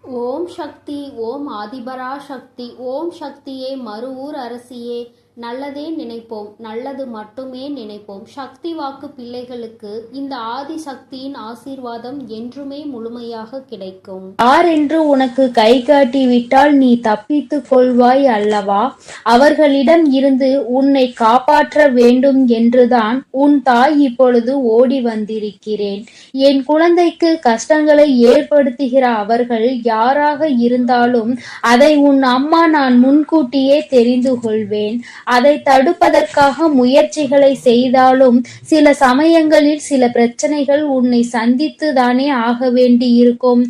ஓம் சக்தி. ஓம் ஆதிபரா சக்தி. ஓம் சக்தியே, மறுவூர் அரசியே, நல்லதே நினைப்போம், நல்லது மட்டுமே நினைப்போம். சக்தி வாக்கு பிள்ளைகளுக்கு இந்த ஆதி சக்தியின் ஆசீர்வாதம் என்றுமே முழுமையாக கிடைக்கும். யார் என்று உனக்கு கை காட்டி விட்டால் நீ தப்பித்துக் கொள்வாய் அல்லவா? அவர்களிடம் இருந்து உன்னை காப்பாற்ற வேண்டும் என்றுதான் உன் தாய் இப்பொழுது ஓடி வந்திருக்கிறேன். என் குழந்தைக்கு கஷ்டங்களை ஏற்படுத்துகிற அவர்கள் யாராக இருந்தாலும் அதை உன் அம்மா நான் முன்கூட்டியே தெரிந்து கொள்வேன். அதை தடுப்பதற்காக முயற்சிகளை செய்தாலும் சில சமயங்களில் சில பிரச்சனைகள் உன்னை சந்தித்துதானே ஆக வேண்டியிருக்கும்.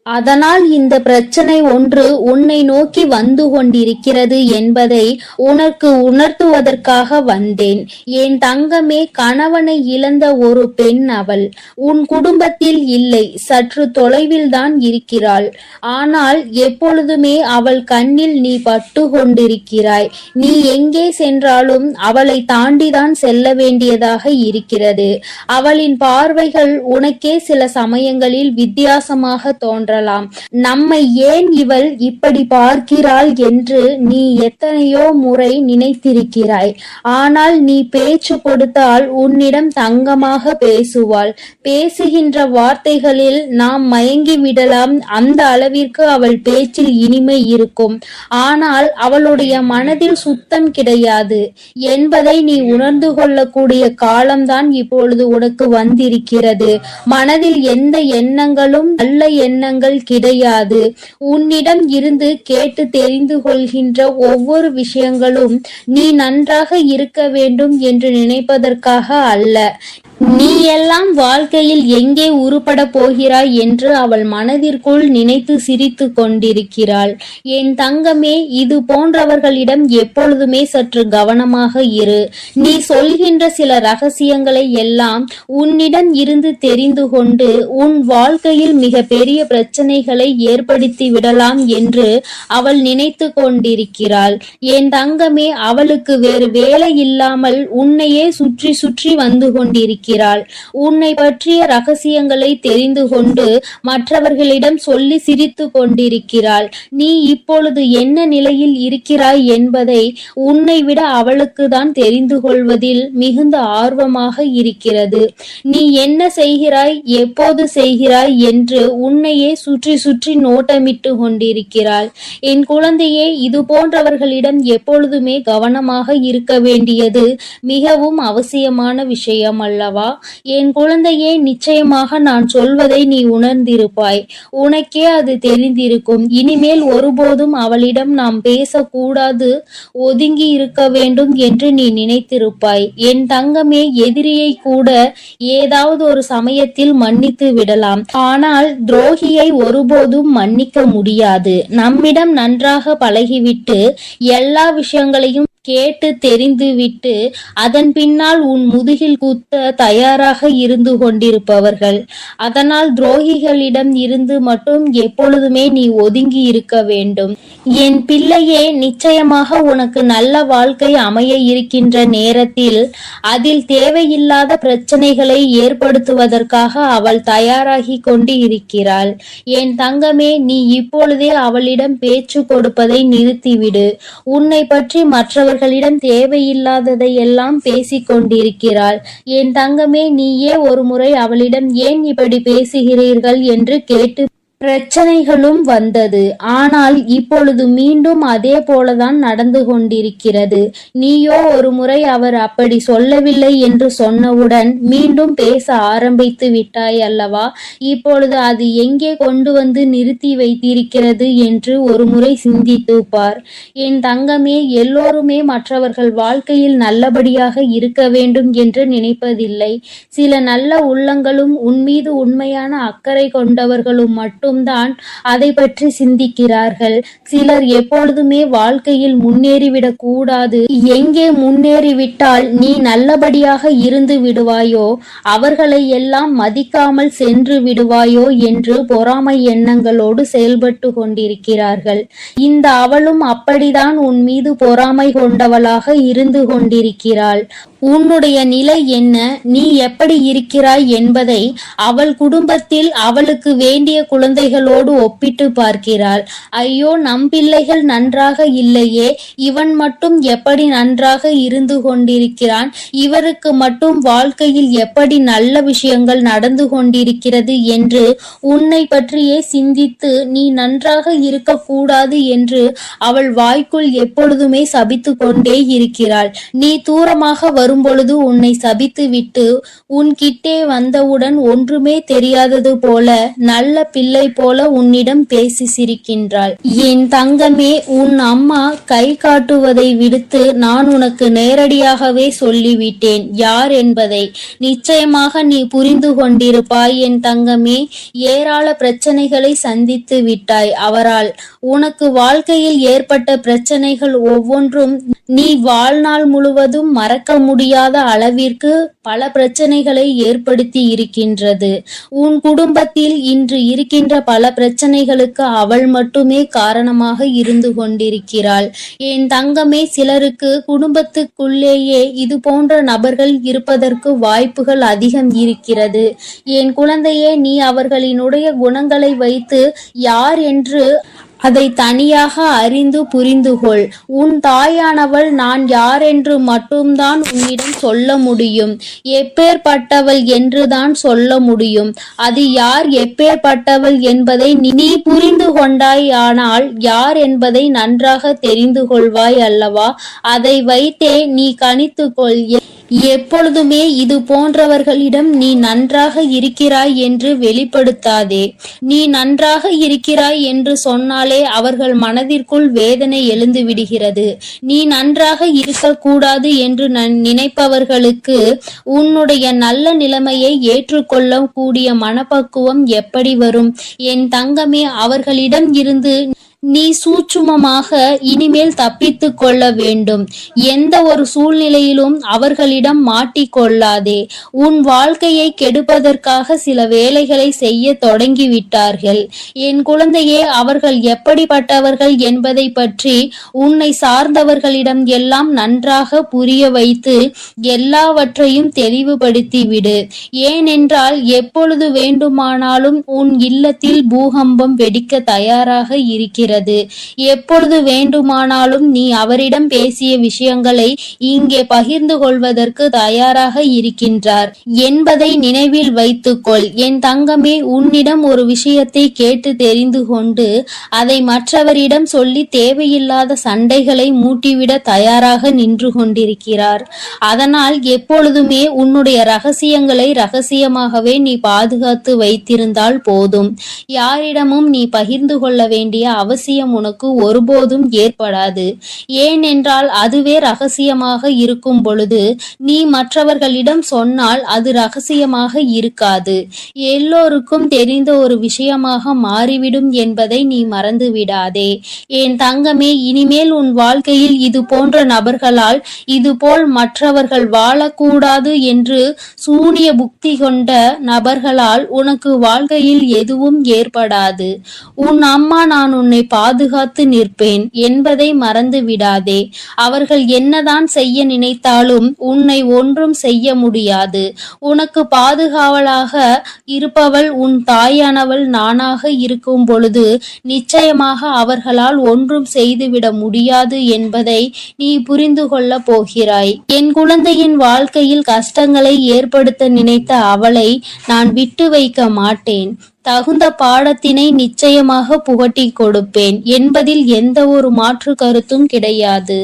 அதனால் இந்த பிரச்சனை ஒன்று உன்னை நோக்கி வந்து கொண்டிருக்கிறது என்பதை உனக்கு உணர்த்துவதற்காக வந்தேன். என் தங்கமே, கணவனை இழந்த ஒரு பெண் அவள். உன் குடும்பத்தில் இல்லை, சற்று தொலைவில் தான் இருக்கிறாள். ஆனால் எப்பொழுதுமே அவள் கண்ணில் நீ பட்டு கொண்டிருக்கிறாய். நீ எங்கே சென்றாலும் அவளை தாண்டிதான் செல்ல வேண்டியதாக இருக்கிறது. அவளின் பார்வைகள் உனக்கே சில சமயங்களில் வித்தியாசமாக தோன்ற. நம்மை ஏன் இவள் இப்படி பார்க்கிறாள் என்று நீ எத்தனையோ முறை நினைத்திருக்கிறாய். ஆனால் நீ பேச்சு கொடுத்தால் உன்னிடம் தங்கமாக பேசுவாள். பேசுகின்ற வார்த்தைகளில் நாம் மயங்கி விடலாம். அந்த அளவிற்கு அவள் பேச்சில் இனிமை இருக்கும். ஆனால் அவளுடைய மனதில் சுத்தம் கிடையாது என்பதை நீ உணர்ந்து கொள்ளக்கூடிய காலம்தான் இப்பொழுது உனக்கு வந்திருக்கிறது. மனதில் எந்த எண்ணங்களும் நல்ல எண்ணங்கள் கிடையாது. உன்னிடம் இருந்து கேட்டு தெரிந்து கொள்கின்ற ஒவ்வொரு விஷயங்களும் நீ நன்றாக இருக்க வேண்டும் என்று நினைப்பதற்காக அல்ல. நீ எல்லாம் வாழ்க்கையில் எங்கே உருப்பட போகிறாய் என்று அவள் மனதிற்குள் நினைத்து சிரித்து கொண்டிருக்கிறாள். என் தங்கமே, இது போன்றவர்களிடம் எப்பொழுதுமே சற்று கவனமாக இரு. நீ சொல்கின்ற சில ரகசியங்களை எல்லாம் உன்னிடம் இருந்து தெரிந்து கொண்டு உன் வாழ்க்கையில் மிக பெரிய பிரச்சனைகளை ஏற்படுத்தி விடலாம் என்று அவள் நினைத்து கொண்டிருக்கிறாள். என் தங்கமே, அவளுக்கு வேறு வேலை இல்லாமல் உன்னையே சுற்றி சுற்றி வந்து கொண்டிருக்கிறாள். உன்னை பற்றிய ரகசியங்களை தெரிந்து கொண்டு மற்றவர்களிடம் சொல்லி சிரித்து கொண்டிருக்கிறாள். நீ இப்பொழுது என்ன நிலையில் இருக்கிறாய் என்பதை உன்னை விட அவளுக்கு தான் தெரிந்து கொள்வதில் மிகுந்த ஆர்வமாக இருக்கிறது. நீ என்ன செய்கிறாய், எப்போது செய்கிறாய் என்று உன்னையே சுற்றி சுற்றி நோட்டமிட்டு கொண்டிருக்கிறாள். என் குழந்தையே, இது போன்றவர்களிடம் எப்பொழுதுமே கவனமாக இருக்க வேண்டியது மிகவும் அவசியமான விஷயம் அல்லவா? என் குழந்தையே, நிச்சயமாக நான் சொல்வதை நீ உணர்ந்திருப்பாய். உனக்கே அது தெரிந்திருக்கும். இனிமேல் ஒருபோதும் அவளிடம் நாம் பேசக்கூடாது, ஒதுங்கி இருக்க வேண்டும் என்று நீ நினைத்திருப்பாய். என் தங்கமே, எதிரியை கூட ஏதாவது ஒரு சமயத்தில் மன்னித்து விடலாம். ஆனால் துரோகியை ஒருபோதும் மன்னிக்க முடியாது. நம்மிடம் நன்றாக பழகிவிட்டு எல்லா விஷயங்களையும் கேட்டு தெரிந்துவிட்டு அதன் பின்னால் உன் முதுகில் குத்த தயாராக இருந்து கொண்டிருப்பவர்கள். அதனால் துரோகிகளிடம் இருந்து மட்டும் எப்பொழுதுமே நீ ஒதுங்கி இருக்க வேண்டும். என் பிள்ளையே, நிச்சயமாக உனக்கு நல்ல வாழ்க்கை அமைய இருக்கின்ற நேரத்தில் அதில் தேவையில்லாத பிரச்சனைகளை ஏற்படுத்துவதற்காக அவள் தயாராகி கொண்டு இருக்கிறாள். என் தங்கமே, நீ இப்பொழுதே அவளிடம் பேச்சு கொடுப்பதை நிறுத்திவிடு. உன்னை பற்றி மற்றவர்களிடம் தேவையில்லாததை எல்லாம் பேசிக் கொண்டிருக்கிறாள். என் தங்கமே, நீயே ஒரு முறை அவளிடம் ஏன் இப்படி பேசுகிறீர்கள் என்று கேட்டு பிரச்சனைகளும் வந்தது. ஆனால் இப்பொழுது மீண்டும் அதே போலதான் நடந்து கொண்டிருக்கிறது. நீயோ ஒரு முறை அவர் அப்படி சொல்லவில்லை என்று சொன்னவுடன் மீண்டும் பேச ஆரம்பித்து விட்டாய் அல்லவா? இப்பொழுது அது எங்கே கொண்டு வந்து நிறுத்தி வைத்திருக்கிறது என்று ஒரு முறை சிந்தித்து பார். என் தங்கமே, எல்லோருமே மற்றவர்கள் வாழ்க்கையில் நல்லபடியாக இருக்க வேண்டும் என்று நினைப்பதில்லை. சில நல்ல உள்ளங்களும் உன்மீது உண்மையான அக்கறை கொண்டவர்களும் மட்டும் தான் அதை பற்றி சிந்திக்கிறார்கள். சிலர் எப்பொழுதுமே வாழ்க்கையில் முன்னேறிவிடக் கூடாது, எங்கே முன்னேறிவிட்டால் நீ நல்லபடியாக இருந்து விடுவாயோ, அவர்களை எல்லாம் மதிக்காமல் சென்று விடுவாயோ என்று பொறாமை எண்ணங்களோடு செயல்பட்டு கொண்டிருக்கிறார்கள். இந்த அவளும் அப்படிதான் உன் மீது பொறாமை கொண்டவளாக இருந்து கொண்டிருக்கிறாள். உன்னுடைய நிலை என்ன, நீ எப்படி இருக்கிறாய் என்பதை அவள் குடும்பத்தில் அவளுக்கு வேண்டிய குழந்தைகளோடு ஒப்பிட்டு பார்க்கிறாள். ஐயோ, நம் பிள்ளைகள் நன்றாக இல்லையே, இவன் மட்டும் எப்படி நன்றாக இருந்து கொண்டிருக்கிறான், இவருக்கு மட்டும் வாழ்க்கையில் எப்படி நல்ல விஷயங்கள் நடந்து கொண்டிருக்கிறது என்று உன்னை பற்றியே சிந்தித்து நீ நன்றாக இருக்கக்கூடாது என்று அவள் வாய்க்குள் எப்பொழுதுமே சபித்து கொண்டே இருக்கிறாள். நீ தூரமாக வரும்பொழுது உன்னை சபித்து விட்டு உன்கிட்டே வந்தவுடன் ஒன்றுமே தெரியாதது போல நல்ல பிள்ளை போல உன்னிடம் பேசி சிரிக்கின்றாள். என் தங்கமே, உன் அம்மா கை காட்டுவதை விடுத்து நான் உனக்கு நேரடியாகவே சொல்லிவிட்டேன் யார் என்பதை. நிச்சயமாக நீ புரிந்து கொண்டிருப்பாய் என் தங்கமே. ஏராள பிரச்சனைகளை சந்தித்து விட்டாய் அவரால். உனக்கு வாழ்க்கையில் ஏற்பட்ட பிரச்சனைகள் ஒவ்வொன்றும் நீ வாழ்நாள் முழுவதும் மறக்க முடியாத அளவிற்கு பல பிரச்சனைகளை ஏற்படுத்தி இருக்கின்றது. உன் குடும்பத்தில் இன்று இருக்கின்ற பல பிரச்சனைகளுக்கு அவள் மட்டுமே காரணமாக இருந்து கொண்டிருக்கிறாள். என் தங்கமே, சிலருக்கு குடும்பத்துக்குள்ளேயே இது போன்ற நபர்கள் இருப்பதற்கு வாய்ப்புகள் அதிகம் இருக்கிறது. என் குழந்தையே, நீ அவர்களினுடைய குணங்களை வைத்து யார் என்று அதை தனியாக அறிந்து புரிந்து கொள். உன் தாயானவள் நான் யாரென்று மட்டும்தான் உன்னிடம் சொல்ல முடியும். எப்பேற்பட்டவள் என்றுதான் சொல்ல முடியும். அது யார், எப்பேற்பட்டவள் என்பதை நீ புரிந்து கொண்டாயானால் யார் என்பதை நன்றாக தெரிந்து கொள்வாய் அல்லவா? அதை வைத்தே நீ கணித்துக்கொள். எப்பொழுதுமே இது போன்றவர்களிடம் நீ நன்றாக இருக்கிறாய் என்று வெளிப்படுத்தாதே. நீ நன்றாக இருக்கிறாய் என்று சொன்னாலே அவர்கள் மனதிற்குள் வேதனை எழுந்து விடுகிறது. நீ நன்றாக இருக்கக்கூடாது என்று நினைப்பவர்களுக்கு உன்னுடைய நல்ல நிலைமையை ஏற்றுக்கொள்ள கூடிய மனப்பக்குவம் எப்படி வரும்? என் தங்கமே, அவர்களிடம் இருந்து நீ சூட்சுமமாக இனிமேல் தப்பித்து கொள்ள வேண்டும். எந்த ஒரு சூழ்நிலையிலும் அவர்களிடம் மாட்டிக்கொள்ளாதே. உன் வாழ்க்கையை கெடுப்பதற்காக சில வேலைகளை செய்ய தொடங்கிவிட்டார்கள். என் குழந்தையே, அவர்கள் எப்படிப்பட்டவர்கள் என்பதை பற்றி உன்னை சார்ந்தவர்களிடம் எல்லாம் நன்றாக புரிய வைத்து எல்லாவற்றையும் தெளிவுபடுத்தி விடு. ஏனென்றால் எப்பொழுது வேண்டுமானாலும் உன் இல்லத்தில் பூகம்பம் வெடிக்க தயாராக இருக்கிறது. எப்பொழுது வேண்டுமானாலும் நீ அவரிடம் பேசிய விஷயங்களை இங்கே பகிர்ந்து கொள்வதற்கு தயாராக இருக்கின்றார் என்பதை நினைவில் வைத்துக்கொள். என் தங்கமே, உன்னிடம் ஒரு விஷயத்தை கேட்டு தெரிந்து கொண்டு அதை மற்றவரிடம் சொல்லி தேவையில்லாத சண்டைகளை மூட்டிவிட தயாராக நின்று கொண்டிருக்கிறார். அதனால் எப்பொழுதுமே உன்னுடைய ரகசியங்களை ரகசியமாகவே நீ பாதுகாத்து வைத்திருந்தால் போதும். யாரிடமும் நீ பகிர்ந்து கொள்ள வேண்டிய அவசியம் உனக்கு ஒருபோதும் ஏற்படாது. ஏனென்றால் அதுவே ரகசியமாக இருக்கும் பொழுது நீ மற்றவர்களிடம் சொன்னால் அது ரகசியமாக இருக்காது, எல்லோருக்கும் தெரிந்த ஒரு விஷயமாக மாறிவிடும் என்பதை நீ மறந்து விடாதே. என் தங்கமே, இனிமேல் உன் வாழ்க்கையில் இது போன்ற நபர்களால் இதுபோல் மற்றவர்கள் வாழக்கூடாது என்று சூனிய புக்தி கொண்ட நபர்களால் உனக்கு வாழ்க்கையில் எதுவும் ஏற்படாது. உன் அம்மா நான் உன்னை பாதுகாத்து நிற்பேன் என்பதை மறந்து விடாதே. அவர்கள் என்னதான் செய்ய நினைத்தாலும் உன்னை ஒன்றும் செய்ய முடியாது. உனக்கு பாதுகாவலாக இருப்பவள் உன் தாயானவள் நானாக இருக்கும் பொழுது நிச்சயமாக அவர்களால் ஒன்றும் செய்துவிட முடியாது என்பதை நீ புரிந்து கொள்ள போகிறாய். என் குழந்தையின் வாழ்க்கையில் கஷ்டங்களை ஏற்படுத்த நினைத்த அவளை நான் விட்டு வைக்க மாட்டேன். தகுந்த பாடத்தினை நிச்சயமாக புகட்டி கொடுப்பேன் என்பதில் எந்த ஒரு மாற்று கருத்தும் கிடையாது.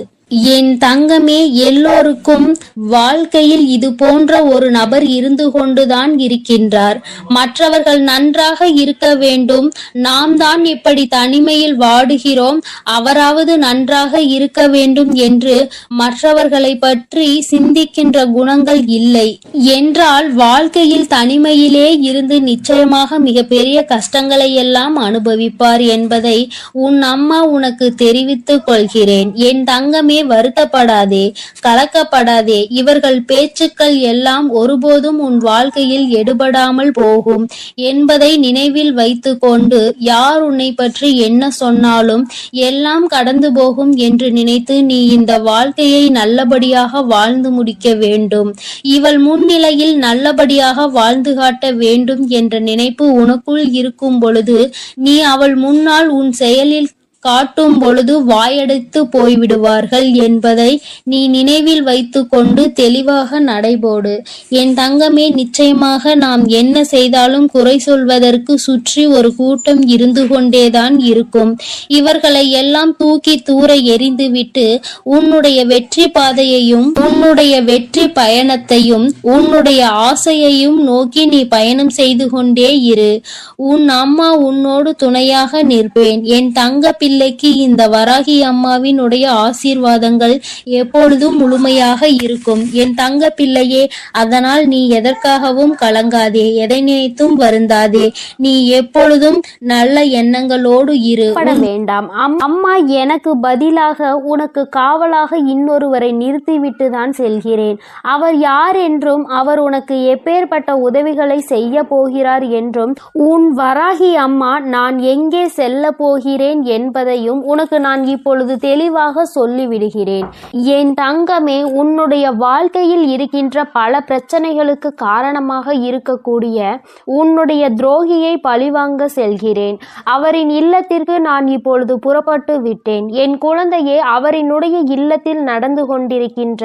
என் தங்கமே, எல்லோருக்கும் வாழ்க்கையில் இது போன்ற ஒரு நபர் இருந்து கொண்டுதான் இருக்கின்றார். மற்றவர்கள் நன்றாக இருக்க வேண்டும், நாம் தான் இப்படி தனிமையில் வாடுகிறோம், அவராவது நன்றாக இருக்க வேண்டும் என்று மற்றவர்களை பற்றி சிந்திக்கின்ற குணங்கள் இல்லை என்றால் வாழ்க்கையில் தனிமையிலே இருந்து நிச்சயமாக மிகப்பெரிய கஷ்டங்களை எல்லாம் அனுபவிப்பார் என்பதை உன் அம்மா உனக்கு தெரிவித்துக் கொள்கிறேன். என் தங்கமே, வருத்தப்படாதே, கலக்கப்படாதே. இவர்கள் பேச்சுக்கள் எல்லாம் ஒருபோதும் உன் வாழ்க்கையில் எடுபடாமல் போகும் என்பதை நினைவில் வைத்து கொண்டு யார் உன்னை பற்றி என்ன சொன்னாலும் எல்லாம் கடந்து போகும் என்று நினைத்து நீ இந்த வாழ்க்கையை நல்லபடியாக வாழ்ந்து முடிக்க வேண்டும். இவள் முன்னிலையில் நல்லபடியாக வாழ்ந்து காட்ட வேண்டும் என்ற நினைப்பு உனக்குள் இருக்கும் பொழுது நீ அவள் முன்னால் உன் செயலில் காட்டும் பொழுது வாயடைத்து போய்விடுவார்கள் என்பதை நீ நினைவில் வைத்து கொண்டு தெளிவாக நடைபோடு. என் தங்கமே, நிச்சயமாக நாம் என்ன செய்தாலும் குறை சொல்வதற்கு சுற்றி ஒரு கூட்டம் இருந்து கொண்டேதான் இருக்கும். இவர்களை எல்லாம் தூக்கி தூர எறிந்துவிட்டு உன்னுடைய வெற்றி பாதையையும் உன்னுடைய வெற்றி பயணத்தையும் உன்னுடைய ஆசையையும் நோக்கி நீ பயணம் செய்து கொண்டே இரு. உன் அம்மா உன்னோடு துணையாக நிற்பேன். என் தங்க பிள்ளைக்கு இந்த வராகி அம்மாவினுடைய ஆசீர்வாதங்கள் எப்பொழுதும் முழுமையாக இருக்கும் என் தங்க பிள்ளையே. அதனால் நீ எதற்காகவும் கலங்காதே, எதை நினைத்தும் வருந்தாதே. நீ எப்பொழுதும் நல்ல எண்ணங்களோடு இரு. வேண்டாம். அம்மா எனக்கு பதிலாக உனக்கு காவலாக இன்னொருவரை நிறுத்திவிட்டு தான் செல்கிறேன். அவர் யார் என்றும் அவர் உனக்கு எப்பேற்பட்ட உதவிகளை செய்ய போகிறார் என்றும் உன் வராகி அம்மா நான் எங்கே செல்ல போகிறேன் என்பதையும் உனக்கு நான் இப்பொழுது தெளிவாக சொல்லிவிடுகிறேன். என் தங்கமே, உன்னுடைய வாழ்க்கையில் இருக்கின்ற பல பிரச்சனைகளுக்கு காரணமாக இருக்கக்கூடிய உன்னுடைய துரோகியை பழிவாங்க செல்கிறேன். அவரின் இல்லத்திற்கு நான் இப்பொழுது புறப்பட்டு விட்டேன். என் குழந்தையே, அவரினுடைய இல்லத்தில் நடந்து கொண்டிருக்கின்ற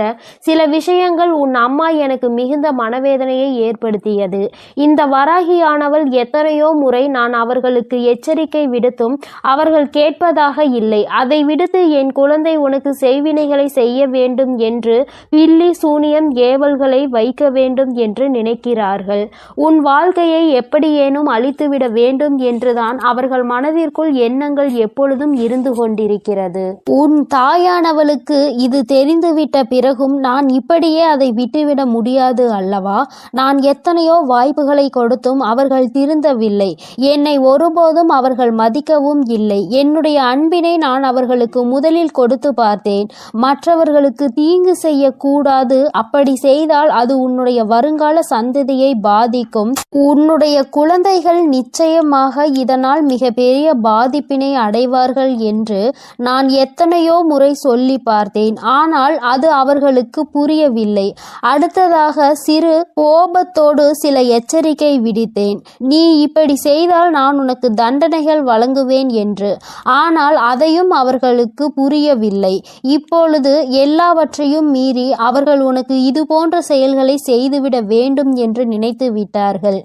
சில விஷயங்கள் உன் அம்மா எனக்கு மிகுந்த மனவேதனையை ஏற்படுத்தியது. இந்த வராகியானவள் எத்தனையோ முறை நான் அவர்களுக்கு எச்சரிக்கை விடுத்தும் அவர்கள் கேட்பதாக இல்லை. அதை விடுத்து என் குழந்தை உனக்கு செய்வினைகளை செய்ய வேண்டும் என்று பில்லி சூனியம் ஏவல்களை வைக்க வேண்டும் என்று நினைக்கிறார்கள். உன் வாழ்க்கையை எப்படியேனும் அழித்துவிட வேண்டும் என்றுதான் அவர்கள் மனதிற்குள் எண்ணங்கள் எப்பொழுதும் இருந்து கொண்டிருக்கிறது. உன் தாயானவளுக்கு இது தெரிந்துவிட்ட பிறகும் நான் இப்படியே அதை விட்டுவிட முடியாது அல்லவா? நான் எத்தனையோ வாய்ப்புகளை கொடுத்தும் அவர்கள் திருந்தவில்லை. என்னை ஒருபோதும் அவர்கள் மதிக்கவும் இல்லை. என்னுடைய அன்பினை நான் அவர்களுக்கு முதலில் கொடுத்து பார்த்தேன். மற்றவர்களுக்கு தீங்கு செய்யக்கூடாது, அப்படி செய்தால் அது உன்னுடைய வருங்கால சந்ததியை பாதிக்கும். உன்னுடைய குழந்தைகள் நிச்சயமாக இதனால் மிக பெரிய பாதிப்பினை அடைவார்கள் என்று நான் எத்தனையோ முறை சொல்லி பார்த்தேன். ஆனால் அது அவர்களுக்கு புரியவில்லை. அடுத்ததாக சிறு கோபத்தோடு சில எச்சரிக்கை விடுத்தேன். நீ இப்படி செய்தால் நான் உனக்கு தண்டனைகள் வழங்குவேன் என்று. ஆனால் அதையும் அவர்களுக்கு புரியவில்லை. இப்பொழுது எல்லாவற்றையும் மீறி அவர்கள் உனக்கு இது போன்ற செயல்களை செய்துவிட வேண்டும் என்று நினைத்து விட்டார்கள்.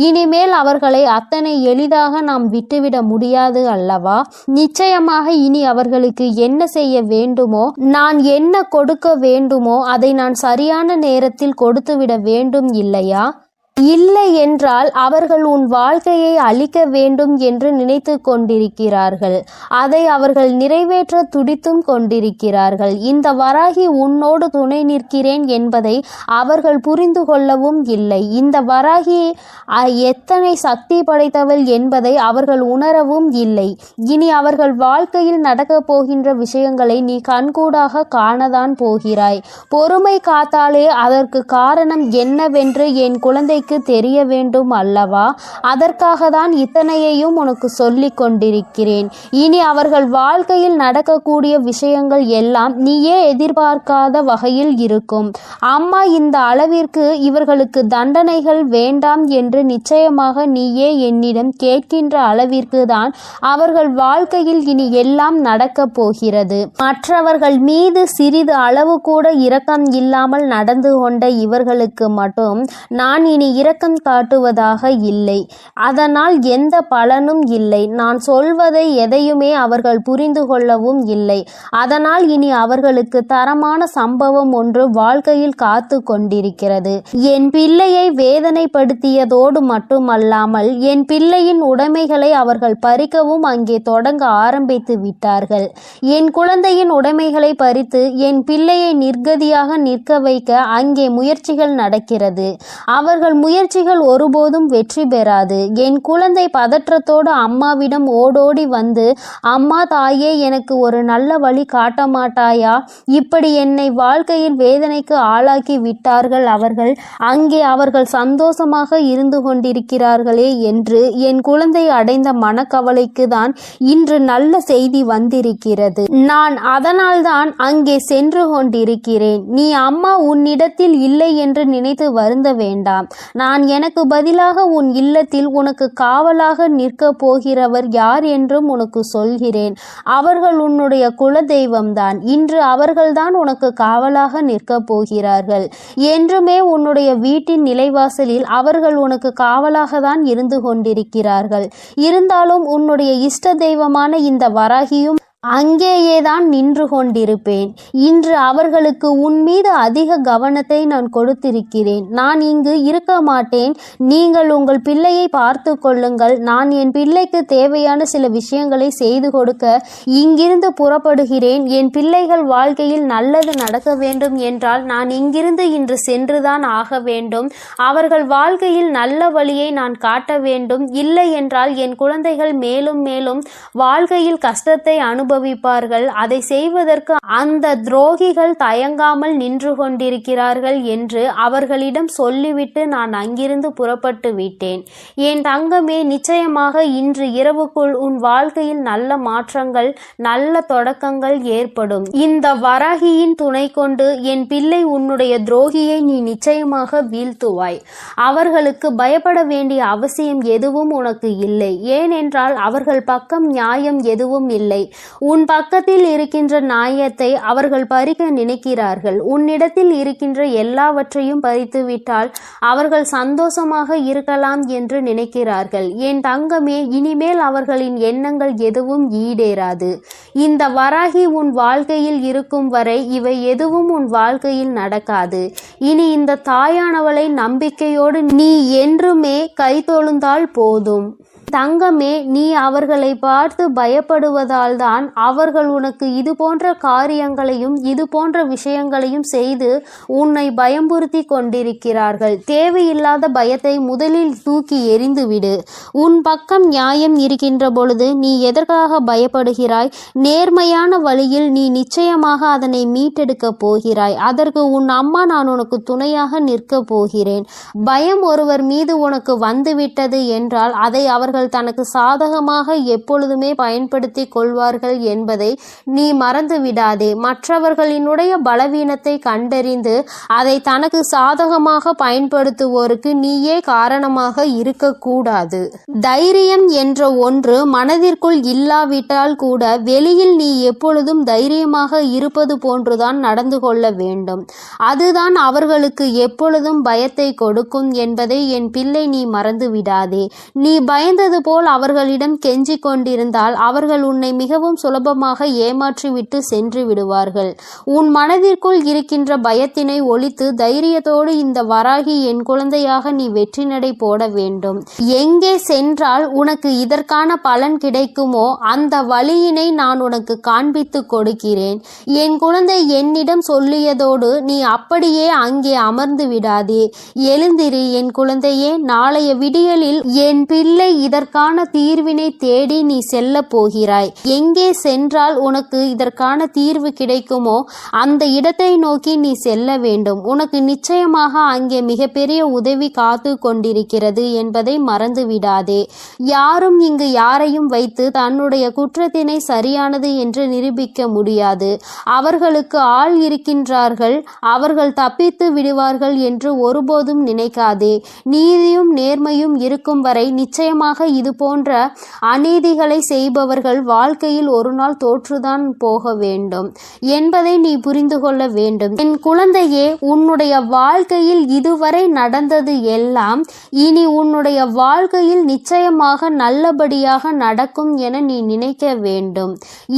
இனிமேல் அவர்களை அத்தனை எளிதாக நாம் விட்டுவிட முடியாது அல்லவா? நிச்சயமாக இனி அவர்களுக்கு என்ன செய்ய வேண்டுமோ, நான் என்ன கொடுக்க வேண்டுமோ அதை நான் சரியான நேரத்தில் கொடுத்துவிட வேண்டும் இல்லையா? இல்லை என்றால் அவர்கள் உன் வாழ்க்கையை அழிக்க வேண்டும் என்று நினைத்து கொண்டிருக்கிறார்கள். அதை அவர்கள் நிறைவேற்ற துடித்தும் கொண்டிருக்கிறார்கள். இந்த வராகி உன்னோடு துணை நிற்கிறேன் என்பதை அவர்கள் புரிந்து கொள்ளவும் இல்லை. இந்த வராகி எத்தனை சக்தி படைத்தவள் என்பதை அவர்கள் உணரவும் இல்லை. இனி அவர்கள் வாழ்க்கையில் நடக்கப் போகின்ற விஷயங்களை நீ கண்கூடாக காணதான் போகிறாய். பொறுமை காத்தாலே அதற்கு காரணம் என்னவென்று என் குழந்தை தெரிய வேண்டும் அல்லவா? அதற்காக தான் இத்தனையையும் உனக்கு சொல்லிக் கொண்டிருக்கிறேன். இனி அவர்கள் வாழ்க்கையில் நடக்கக்கூடிய விஷயங்கள் எல்லாம் நீயே எதிர்பார்க்காத வகையில் இருக்கும். அம்மா இந்த அளவிற்கு இவர்களுக்கு தண்டனைகள் வேண்டாம் என்று நிச்சயமாக நீயே என்னிடம் கேட்கின்ற அளவிற்கு தான் அவர்கள் வாழ்க்கையில் இனி எல்லாம் நடக்கப் போகிறது. மற்றவர்கள் மீது சிறிது அளவு கூட இரக்கம் இல்லாமல் நடந்து கொண்ட இவர்களுக்கு மட்டும் நான் இனி இரக்கம் காட்டுவதாக இல்லை. அதனால் எந்த பலனும் இல்லை. நான் சொல்வதை எதையுமே அவர்கள் புரிந்து கொள்ளவும் இல்லை. அதனால் இனி அவர்களுக்கு தரமான சம்பவம் ஒன்று வாழ்க்கையில் காத்து கொண்டிருக்கிறது. என் பிள்ளையை வேதனைப்படுத்தியதோடு மட்டுமல்லாமல் என் பிள்ளையின் உடைமைகளை அவர்கள் பறிக்கவும் அங்கே தொடங்க ஆரம்பித்து விட்டார்கள். என் குழந்தையின் உடைமைகளை பறித்து என் பிள்ளையை நிர்கதியாக நிற்க வைக்க அங்கே முயற்சிகள் நடக்கிறது. அவர்கள் முயற்சிகள் ஒருபோதும் வெற்றி பெறாது. என் குழந்தை பதற்றத்தோடு அம்மாவிடம் ஓடோடி வந்து, அம்மா தாயே, எனக்கு ஒரு நல்ல வழி காட்ட மாட்டாயா? இப்படி என்னை வாழ்க்கையில் வேதனைக்கு ஆளாக்கி விட்டார்கள் அவர்கள். அங்கே அவர்கள் சந்தோஷமாக இருந்து கொண்டிருக்கிறார்களே என்று என் குழந்தை அடைந்த மனக்கவலைக்கு தான் இன்று நல்ல செய்தி வந்திருக்கிறது. நான் அதனால்தான் அங்கே சென்று கொண்டிருக்கிறேன். நீ அம்மா உன்னிடத்தில் இல்லை என்று நினைத்து வருந்த வேண்டாம். நான் எனக்கு பதிலாக உன் இல்லத்தில் உனக்கு காவலாக நிற்க போகிறவர் யார் என்றும் உனக்கு சொல்கிறேன். அவர்கள் உன்னுடைய குல தெய்வம்தான். இன்று அவர்கள்தான் உனக்கு காவலாக நிற்க போகிறார்கள். என்றுமே உன்னுடைய வீட்டின் நிலைவாசலில் அவர்கள் உனக்கு காவலாக தான் இருந்து கொண்டிருக்கிறார்கள். இருந்தாலும் உன்னுடைய இஷ்ட தெய்வமான இந்த வராகியும் அங்கேயேதான் நின்று கொண்டிருப்பேன். இன்று அவர்களுக்கு உன் மீது அதிக கவனத்தை நான் கொடுத்திருக்கிறேன். நான் இங்கு இருக்க மாட்டேன். நீங்கள் உங்கள் பிள்ளையை பார்த்து கொள்ளுங்கள். நான் என் பிள்ளைக்கு தேவையான சில விஷயங்களை செய்து கொடுக்க இங்கிருந்து புறப்படுகிறேன். என் பிள்ளைகள் வாழ்க்கையில் நல்லது நடக்க வேண்டும் என்றால் நான் இங்கிருந்து இன்று சென்றுதான் ஆக வேண்டும். அவர்கள் வாழ்க்கையில் நல்ல வழியை நான் காட்ட வேண்டும். இல்லை என்றால் என் குழந்தைகள் மேலும் மேலும் வாழ்க்கையில் கஷ்டத்தை அனுபவிப்பார்கள். அதை செய்வதற்கு அந்த துரோகிகள் தயங்காமல் நின்று கொண்டிருக்கிறார்கள் என்று அவர்களிடம் சொல்லிவிட்டு நான் அங்கிருந்து புறப்பட்டு விட்டேன். என் தங்கமே, நிச்சயமாக இன்று இரவுக்குள் உன் வாழ்க்கையில் நல்ல மாற்றங்கள், நல்ல தொடக்கங்கள் ஏற்படும். இந்த வராகியின் துணை கொண்டு என் பிள்ளை உன்னுடைய துரோகியை நீ நிச்சயமாக வீழ்த்துவாய். அவர்களுக்கு பயப்பட வேண்டிய அவசியம் எதுவும் உனக்கு இல்லை. ஏனென்றால் அவர்கள் பக்கம் நியாயம் எதுவும் இல்லை. உன் பக்கத்தில் இருக்கின்ற நியாயத்தை அவர்கள் பறிக்க நினைக்கிறார்கள். உன்னிடத்தில் இருக்கின்ற எல்லாவற்றையும் பறித்துவிட்டால் அவர்கள் சந்தோஷமாக இருக்கலாம் என்று நினைக்கிறார்கள். என் தங்கமே, இனிமேல் அவர்களின் எண்ணங்கள் எதுவும் ஈடேறாது. இந்த வராகி உன் வாழ்க்கையில் இருக்கும் வரை இவை எதுவும் உன் வாழ்க்கையில் நடக்காது. இனி இந்த தாயானவளை நம்பிக்கையோடு நீ என்றுமே கைதொழுந்தால் போதும். தங்கமே, நீ அவர்களை பார்த்து பயப்படுவதால் தான் அவர்கள் உனக்கு இது போன்ற காரியங்களையும் இது போன்ற விஷயங்களையும் செய்து உன்னை பயம்புறுத்தி கொண்டிருக்கிறார்கள். தேவையில்லாத பயத்தை முதலில் தூக்கி எறிந்துவிடு. உன் பக்கம் நியாயம் இருக்கின்ற பொழுது நீ எதற்காக பயப்படுகிறாய்? நேர்மையான வழியில் நீ நிச்சயமாக அதனை மீட்டெடுக்க போகிறாய். அதற்கு உன் அம்மா நான் உனக்கு துணையாக நிற்க போகிறேன். பயம் ஒருவர் மீது உனக்கு வந்துவிட்டது என்றால் அதை அவர்கள் தனக்கு சாதகமாக எப்பொழுதுமே பயன்படுத்தி கொள்வார்கள் என்பதை நீ மறந்து விடாதே. மற்றவர்களினுடைய பலவீனத்தை கண்டறிந்து அதை தனக்கு சாதகமாக பயன்படுத்துவோருக்கு நீயே காரணமாக இருக்கக்கூடாது. தைரியம் என்ற ஒன்று மனதிற்குள் இல்லாவிட்டால் கூட வெளியில் நீ எப்பொழுதும் தைரியமாக இருப்பது போன்றுதான் நடந்து கொள்ள வேண்டும். அதுதான் அவர்களுக்கு எப்பொழுதும் பயத்தை கொடுக்கும் என்பதை என் பிள்ளை நீ மறந்து விடாதே. நீ பயந்தது போல் அவர்களிடம் கெஞ்சி கொண்டிருந்தால் அவர்கள் உன்னை மிகவும் சுலபமாக ஏமாற்றிவிட்டு சென்று விடுவார்கள். உன் மனதிற்குள் இருக்கின்ற பயத்தினை ஒழித்து தைரியத்தோடு இந்த வராகி என் குழந்தையாக நீ வெற்றி நடை போட வேண்டும். எங்கே சென்றால் உனக்கு இதற்கான பலன் கிடைக்குமோ அந்த வழியினை நான் உனக்கு காண்பித்து கொடுக்கிறேன். என் குழந்தை என்னிடம் சொல்லியதோடு நீ அப்படியே அங்கே அமர்ந்து விடாதே. எழுந்திரு என் குழந்தையே. நாளைய விடியலில் என் பிள்ளை இதற்கான தீர்வினை தேடி நீ செல்ல போகிறாய். எங்கே சென்றால் உனக்கு இதற்கான தீர்வு கிடைக்குமோ அந்த இடத்தை நோக்கி நீ செல்ல வேண்டும். உனக்கு நிச்சயமாக அங்கே மிகப்பெரிய உதவி காத்து கொண்டிருக்கிறது என்பதை மறந்து விடாதே. யாரும் இங்கு யாரையும் வைத்து தன்னுடைய குற்றத்தினை சரியானது என்று நிரூபிக்க முடியாது. அவர்களுக்கு ஆள் இருக்கின்றார்கள், அவர்கள் தப்பித்து விடுவார்கள் என்று ஒருபோதும் நினைக்காதே. நீதியும் நேர்மையும் இருக்கும் வரை நிச்சயமாக இது போன்ற அநீதிகளை செய்பவர்கள் வாழ்க்கையில் ஒரு நாள் தோற்றுதான் போக வேண்டும் என்பதை நீ புரிந்து கொள்ள வேண்டும். என் குழந்தையே, உன்னுடைய வாழ்க்கையில் இதுவரை நடந்தது எல்லாம் இனி உன்னுடைய வாழ்க்கையில் நிச்சயமாக நல்லபடியாக நடக்கும் என நீ நினைக்க வேண்டும்.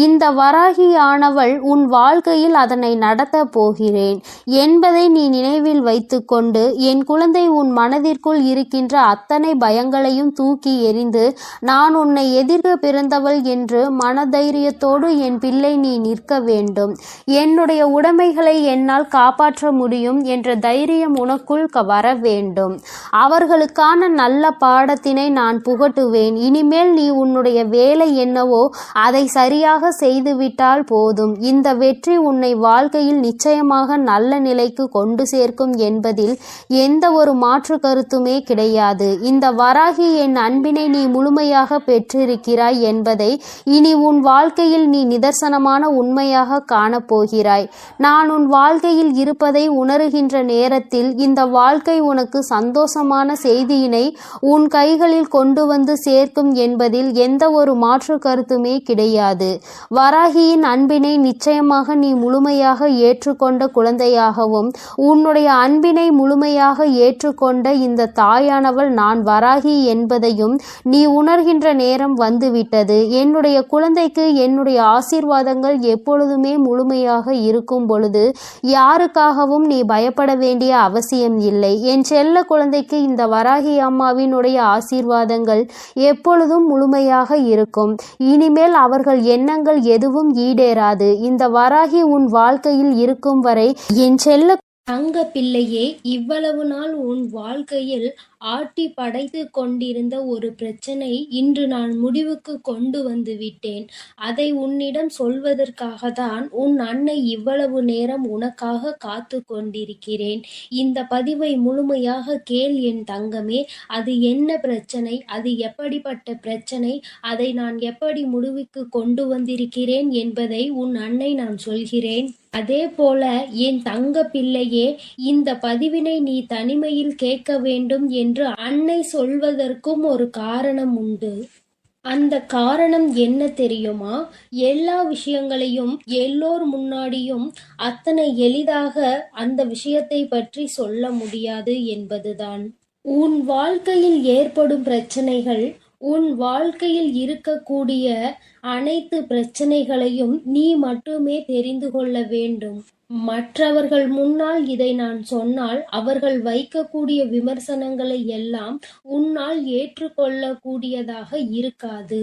இந்த வராகியானவள் உன் வாழ்க்கையில் அதனை நடத்த போகிறேன் என்பதை நீ நினைவில் வைத்துக்கொண்டு என் குழந்தை உன் மனதிற்குள் இருக்கின்ற அத்தனை பயங்களையும் தூக்கி தெரிந்து நான் உன்னை எதிர்க்க பிறந்தவள் என்று மனதைரியத்தோடு என் பிள்ளை நீ நிற்க வேண்டும். என்னுடைய உடைமைகளை என்னால் காப்பாற்ற முடியும் என்ற தைரியம் உனக்குள் வர வேண்டும். அவர்களுக்கான நல்ல பாடத்தினை நான் புகட்டுவேன். இனிமேல் நீ உன்னுடைய வேலை என்னவோ அதை சரியாக செய்துவிட்டால் போதும். இந்த வெற்றி உன்னை வாழ்க்கையில் நிச்சயமாக நல்ல நிலைக்கு கொண்டு சேர்க்கும் என்பதில் எந்த ஒரு மாற்று கருத்துமே கிடையாது. இந்த வராகி என் அன்பினை நீ முழுமையாக பெற்றிருக்கிறாய் என்பதை இனி உன் வாழ்க்கையில் நீ நிதர்சனமான உண்மையாக காணப்போகிறாய். நான் உன் வாழ்க்கையில் இருப்பதை உணருகின்ற நேரத்தில் இந்த வாழ்க்கை உனக்கு சந்தோஷமான செய்தியினை உன் கைகளில் கொண்டு வந்து சேர்க்கும் என்பதில் எந்த ஒரு மாற்று கருத்துமே கிடையாது. வராகியின் அன்பினை நிச்சயமாக நீ முழுமையாக ஏற்றுக்கொண்ட குழந்தையாகவும் உன்னுடைய அன்பினை முழுமையாக ஏற்றுக்கொண்ட இந்த தாயானவள் நான் வராகி என்பதையும் நீ உணர்கின்ற நேரம் வந்துவிட்டது. என்னுடைய குழந்தைக்கு என்னுடைய ஆசீர்வாதங்கள் எப்பொழுதுமே முழுமையாக இருக்கும் பொழுது யாருக்காகவும் நீ பயப்பட வேண்டிய அவசியம் இல்லை. என் செல்ல குழந்தைக்கு இந்த வராகி அம்மாவினுடைய ஆசீர்வாதங்கள் எப்பொழுதும் முழுமையாக இருக்கும். இனிமேல் அவர்கள் எண்ணங்கள் எதுவும் ஈடேறாது. இந்த வராகி உன் வாழ்க்கையில் இருக்கும் வரை என் செல்ல தங்க பிள்ளையே, இவ்வளவு நாள் உன் வாழ்க்கையில் ஆட்டி படைத்து கொண்டிருந்த ஒரு பிரச்சனை இன்று நான் முடிவுக்கு கொண்டு வந்து விட்டேன். அதை உன்னிடம் சொல்வதற்காக தான் உன் அன்னை இவ்வளவு நேரம் உனக்காக காத்து கொண்டிருக்கிறேன். இந்த பதிவை முழுமையாக கேள் என் தங்கமே. அது என்ன பிரச்சனை, அது எப்படிப்பட்ட பிரச்சனை, அதை நான் எப்படி முடிவுக்கு கொண்டு வந்திருக்கிறேன் என்பதை உன் அன்னை நான் சொல்கிறேன். அதே போல என் தங்க பிள்ளையே, இந்த பதிவினை நீ தனிமையில் கேட்க வேண்டும் என்று அன்னை சொல்வதற்கும் ஒரு காரணம் உண்டு. அந்த காரணம் என்ன தெரியுமா? எல்லா விஷயங்களையும் எல்லோர் முன்னாடியும் அத்தனை எளிதாக அந்த விஷயத்தை பற்றி சொல்ல முடியாது என்பதுதான். உன் வாழ்க்கையில் ஏற்படும் பிரச்சனைகள், உன் வாழ்க்கையில் இருக்கக்கூடிய அனைத்து பிரச்சனைகளையும் நீ மட்டுமே தெரிந்து கொள்ள வேண்டும். மற்றவர்கள் முன்னால் இதை நான் சொன்னால் அவர்கள் வைக்கக்கூடிய விமர்சனங்களை எல்லாம் உன்னால் ஏற்றுக்கொள்ளக்கூடியதாக இருக்காது.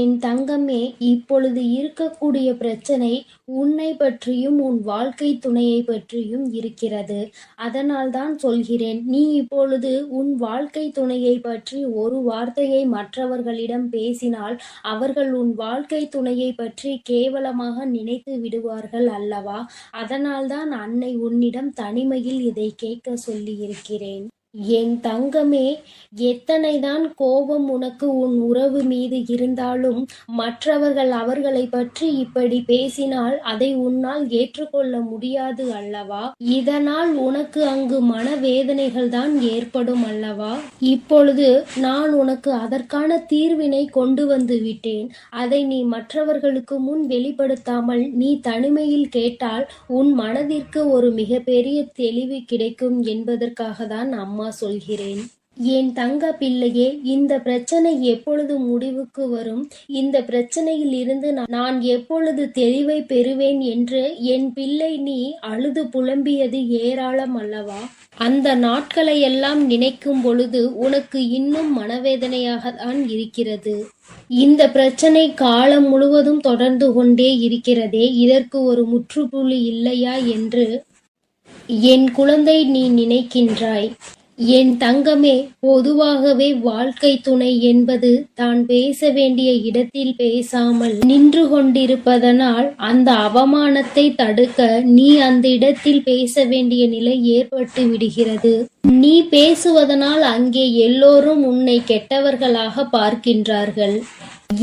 என் தங்கமே, இப்பொழுது இருக்கக்கூடிய பிரச்சனை உன்னை பற்றியும் உன் வாழ்க்கை துணையை பற்றியும் இருக்கிறது. அதனால் தான் சொல்கிறேன், நீ இப்பொழுது உன் வாழ்க்கை துணையை பற்றி ஒரு வார்த்தையை மற்றவர்களிடம் பேசினால் அவர்கள் உன் வாழ்க்கை துணையை பற்றி கேவலமாக நினைத்து விடுவார்கள் அல்லவா? அதனால்தான் அன்னை உன்னிடம் தனிமையில் இதை கேட்க சொல்லி இருக்கிறேன். என் தங்கமே, எத்தனைதான் கோபம் உனக்கு உன் உறவு மீது இருந்தாலும் மற்றவர்கள் அவர்களை பற்றி இப்படி பேசினால் அதை உன்னால் ஏற்றுக்கொள்ள முடியாது அல்லவா? இதனால் உனக்கு அங்கு மனவேதனைகள் தான் ஏற்படும் அல்லவா? இப்பொழுது நான் உனக்கு அதற்கான தீர்வினை கொண்டு வந்து விட்டேன். அதை நீ மற்றவர்களுக்கு முன் வெளிப்படுத்தாமல் நீ தனிமையில் கேட்டால் உன் மனதிற்கு ஒரு மிகப்பெரிய தெளிவு கிடைக்கும் என்பதற்காக தான் அம்மா சொல்கிறேன். என் தங்க பிள்ளையே, இந்த பிரச்சனை எப்பொழுது முடிவுக்கு வரும், இந்த பிரச்சனையில் இருந்து நான் எப்பொழுது தெளிவை பெறுவேன் என்று என் பிள்ளை நீ அழுது புலம்பியது ஏராளம் அல்லவா? அந்த நாட்களை எல்லாம் நினைக்கும் பொழுது உனக்கு இன்னும் மனவேதனையாக தான் இருக்கிறது. இந்த பிரச்சனை காலம் முழுவதும் தொடர்ந்து கொண்டே இருக்கிறதே, இதற்கு ஒரு முற்றுப்புள்ளி இல்லையா என்று என் குழந்தை நீ நினைக்கின்றாய். என் தங்கமே, பொதுவாகவே வாழ்க்கை துணை என்பது தான் பேச வேண்டிய இடத்தில் பேசாமல் நின்று கொண்டிருப்பதனால் அந்த அவமானத்தை தடுக்க நீ அந்த இடத்தில் பேச வேண்டிய நிலை ஏற்பட்டு விடுகிறது. நீ பேசுவதனால் அங்கே எல்லோரும் உன்னை கெட்டவர்களாக பார்க்கின்றார்கள்.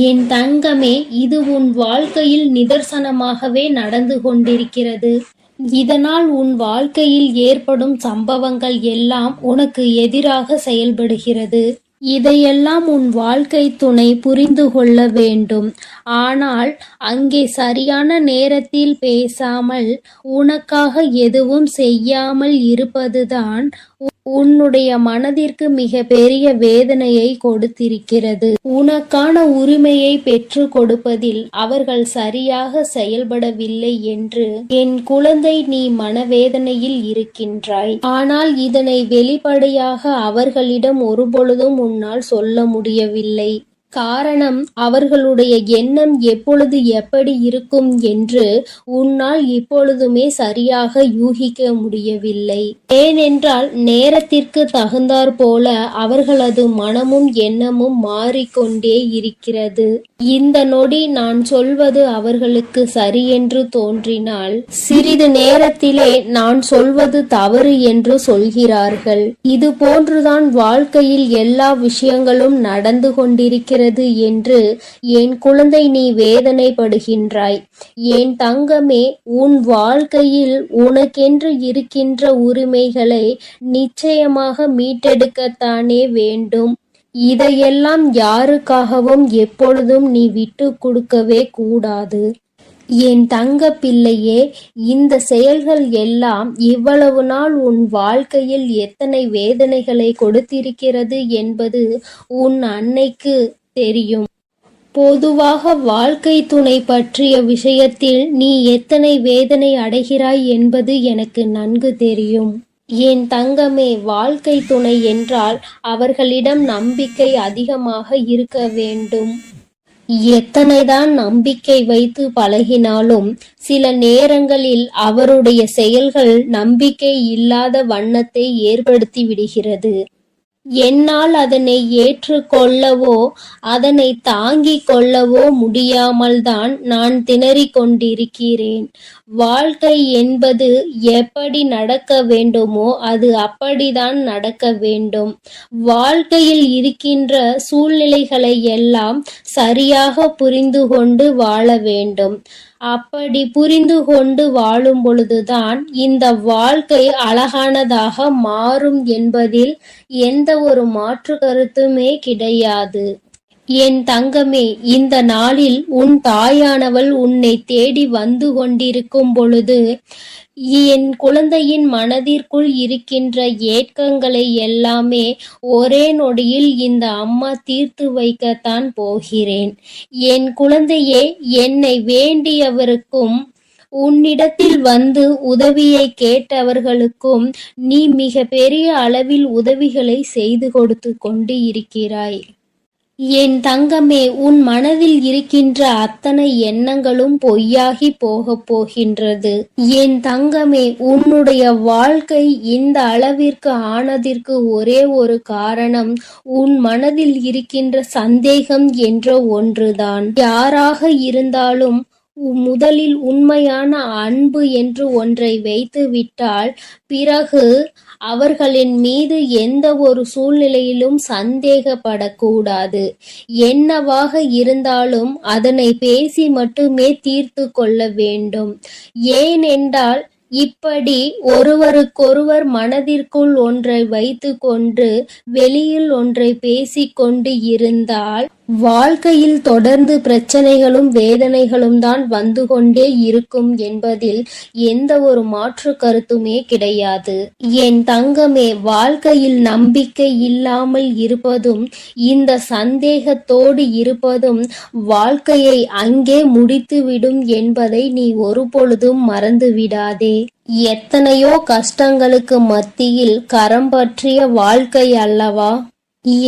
என் தங்கமே, இது உன் வாழ்க்கையில் நிதர்சனமாகவே நடந்து கொண்டிருக்கிறது. இதனால் உன் வாழ்க்கையில் ஏற்படும் சம்பவங்கள் எல்லாம் உனக்கு எதிராக செயல்படுகிறது. இதையெல்லாம் உன் வாழ்க்கை துணை புரிந்து கொள்ள வேண்டும். ஆனால் அங்கே சரியான நேரத்தில் பேசாமல் உனக்காக எதுவும் செய்யாமல் இருப்பதுதான் உன்னுடைய மனதிற்கு மிக பெரிய வேதனையை கொடுத்திருக்கிறது. உனக்கான உரிமையை பெற்று கொடுப்பதில் அவர்கள் சரியாக செயல்படவில்லை என்று என் குழந்தை நீ மனவேதனையில் இருக்கின்றாய். ஆனால் இதனை வெளிப்படையாக அவர்களிடம் ஒருபொழுதும் உன்னால் சொல்ல முடியவில்லை. காரணம், அவர்களுடைய எண்ணம் எப்பொழுது எப்படி இருக்கும் என்று உன்னால் இப்பொழுதுமே சரியாக யூகிக்க முடியவில்லை. ஏனென்றால் நேரத்திற்கு தகுந்தாற் போல அவர்களது மனமும் எண்ணமும் மாறிக்கொண்டே இருக்கிறது. இந்த நொடி நான் சொல்வது அவர்களுக்கு சரியென்று தோன்றினால் சிறிது நேரத்திலே நான் சொல்வது தவறு என்று சொல்கிறார்கள். இது போன்றுதான் வாழ்க்கையில் எல்லா விஷயங்களும் நடந்து கொண்டிருக்கிறது என்று என் குழந்தை நீ வேதனைப்படுகின்றாய். என் தங்கமே, உன் வாழ்க்கையில் உனக்கென்று இருக்கின்ற உரிமைகளை நிச்சயமாக மீட்டெடுக்கத்தானே வேண்டும். இதையெல்லாம் யாருக்காகவும் எப்பொழுதும் நீ விட்டு கொடுக்கவே கூடாது. என் தங்க பிள்ளையே, இந்த செயல்கள் எல்லாம் இவ்வளவு நாள் உன் வாழ்க்கையில் எத்தனை வேதனைகளை கொடுத்திருக்கிறது என்பது உன் அன்னைக்கு தெரியும். பொதுவாக வாழ்க்கை துணை பற்றிய விஷயத்தில் நீ எத்தனை வேதனை அடைகிறாய் என்பது எனக்கு நன்கு தெரியும். என் தங்கமே, வாழ்க்கை துணை என்றால் அவர்களிடம் நம்பிக்கை அதிகமாக இருக்க வேண்டும். எத்தனைதான் நம்பிக்கை வைத்து பழகினாலும் சில நேரங்களில் அவருடைய செயல்கள் நம்பிக்கை இல்லாத வண்ணத்தை ஏற்படுத்தி விடுகிறது. என்னால் அதனை ஏற்றுக்கொள்ளவோ அதனை தாங்கிக் கொள்ளவோ முடியாமல் தான் நான் திணறிக் கொண்டிருக்கிறேன். வாழ்க்கை என்பது எப்படி நடக்க வேண்டுமோ அது அப்படிதான் நடக்க வேண்டும். வாழ்க்கையில் இருக்கின்ற சூழ்நிலைகளை எல்லாம் சரியாக புரிந்து கொண்டு வாழ வேண்டும். அப்படி புரிந்து கொண்டு வாழும் பொழுதுதான் இந்த வாழ்க்கை அழகானதாக மாறும் என்பதில் எந்த ஒரு மாற்று கருத்துமே கிடையாது. என் தங்கமே, இந்த நாளில் உன் தாயானவள் உன்னை தேடி வந்து கொண்டிருக்கும் பொழுது என் குழந்தையின் மனதிற்குள் இருக்கின்ற ஏக்கங்களை எல்லாமே ஒரே நொடியில் இந்த அம்மா தீர்த்து வைக்கத்தான் போகிறேன். என் குழந்தையே, என்னை வேண்டியவருக்கும் உன்னிடத்தில் வந்து உதவியை கேட்டவர்களுக்கும் நீ மிக பெரிய அளவில் உதவிகளை செய்து கொடுத்து கொண்டு இருக்கிறாய். என் தங்கமே, உன் மனதில் இருக்கின்ற அத்தனை எண்ணங்களும் பொய்யாகி போகப் போகின்றது. என் தங்கமே, உன்னுடைய வாழ்க்கை இந்த அளவிற்கு ஆனதற்கு ஒரே ஒரு காரணம் உன் மனதில் இருக்கின்ற சந்தேகம் என்ற ஒன்றுதான். யாராக இருந்தாலும் முதலில் உண்மையான அன்பு என்று ஒன்றை வைத்து விட்டால் பிறகு அவர்களின் மீது எந்த ஒரு சூழ்நிலையிலும் சந்தேகப்படக்கூடாது. என்னவாக இருந்தாலும் அதனை பேசி மட்டுமே தீர்த்து கொள்ள வேண்டும். ஏனென்றால் இப்படி ஒருவருக்கொருவர் மனதிற்குள் ஒன்றை வைத்து கொண்டு வெளியில் ஒன்றை பேசிக்கொண்டு இருந்தால் வாழ்க்கையில் தொடர்ந்து பிரச்சனைகளும் வேதனைகளும் தான் வந்து கொண்டே இருக்கும் என்பதில் எந்த ஒரு மாற்று கருத்துமே கிடையாது. என் தங்கமே, வாழ்க்கையில் நம்பிக்கை இல்லாமல் இருப்பதும் இந்த சந்தேகத்தோடு இருப்பதும் வாழ்க்கையை அங்கே முடித்துவிடும் என்பதை நீ ஒருபொழுதும் மறந்து விடாதே. எத்தனையோ கஷ்டங்களுக்கு மத்தியில் கரம் பற்றிய வாழ்க்கை அல்லவா?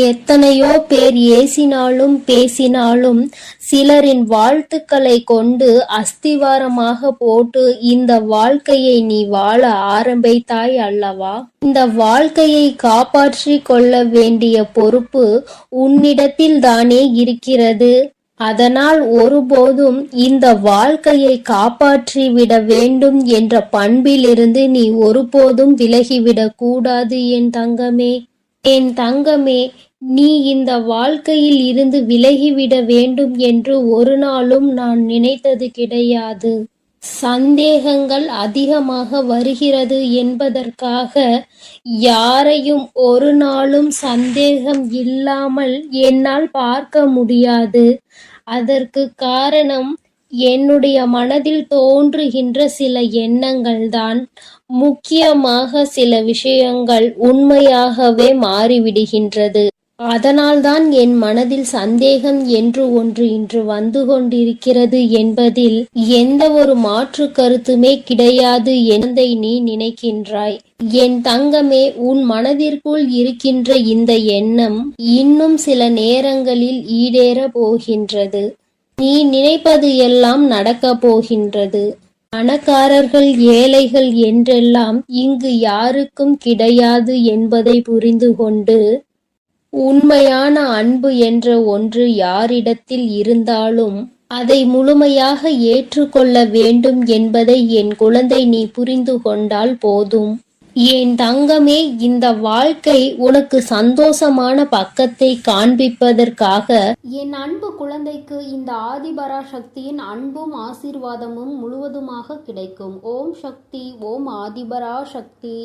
எத்தனையோ பேர் ஏசினாலும் பேசினாலும் சிலரின் வாழ்த்துக்களை கொண்டு அஸ்திவாரமாக போட்டு இந்த வாழ்க்கையை நீ வாழ ஆரம்பித்தாய் அல்லவா? இந்த வாழ்க்கையை காப்பாற்றி கொள்ள வேண்டிய பொறுப்பு உன்னிடத்தில் தானே இருக்கிறது. அதனால் ஒருபோதும் இந்த வாழ்க்கையை காப்பாற்றிவிட வேண்டும் என்ற பண்பிலிருந்து நீ ஒருபோதும் விலகிவிடக் கூடாது என் தங்கமே. என் தங்கமே, நீ இந்த வாழ்க்கையில் இருந்து விலகிவிட வேண்டும் என்று ஒரு நாளும் நான் நினைத்தது கிடையாது. சந்தேகங்கள் அதிகமாக வருகிறது என்பதற்காக யாரையும் ஒரு நாளும் சந்தேகம் இல்லாமல் என்னால் பார்க்க முடியாது. அதற்கு காரணம் என்னுடைய மனதில் தோன்றுகின்ற சில எண்ணங்கள்தான் முக்கியமாக சில விஷயங்கள் உண்மையாகவே மாறிவிடுகின்றது. அதனால்தான் என் மனதில் சந்தேகம் என்று ஒன்று இன்று வந்து கொண்டிருக்கிறது என்பதில் எந்த ஒரு மாற்று கருத்துமே கிடையாது என்பதை நீ நினைக்கின்றாய். என் தங்கமே, உன் மனதிற்குள் இருக்கின்ற இந்த எண்ணம் இன்னும் சில நேரங்களில் ஈடேற போகின்றது. நீ நினைப்பது எல்லாம் நடக்கப் போகின்றது. பணக்காரர்கள் ஏழைகள் என்றெல்லாம் இங்கு யாருக்கும் கிடையாது என்பதை புரிந்து கொண்டு, உண்மையான அன்பு என்ற ஒன்று யாரிடத்தில் இருந்தாலும் அதை முழுமையாக ஏற்றுக்கொள்ள வேண்டும் என்பதை என் குழந்தை நீ புரிந்து கொண்டால் போதும். என் தங்கமே, இந்த வாழ்க்கை உனக்கு சந்தோஷமான பக்கத்தை காண்பிப்பதற்காக என் அன்பு குழந்தைக்கு இந்த ஆதிபராசக்தியின் அன்பும் ஆசீர்வாதமும் முழுவதுமாக கிடைக்கும். ஓம் சக்தி, ஓம் ஆதிபராசக்தி.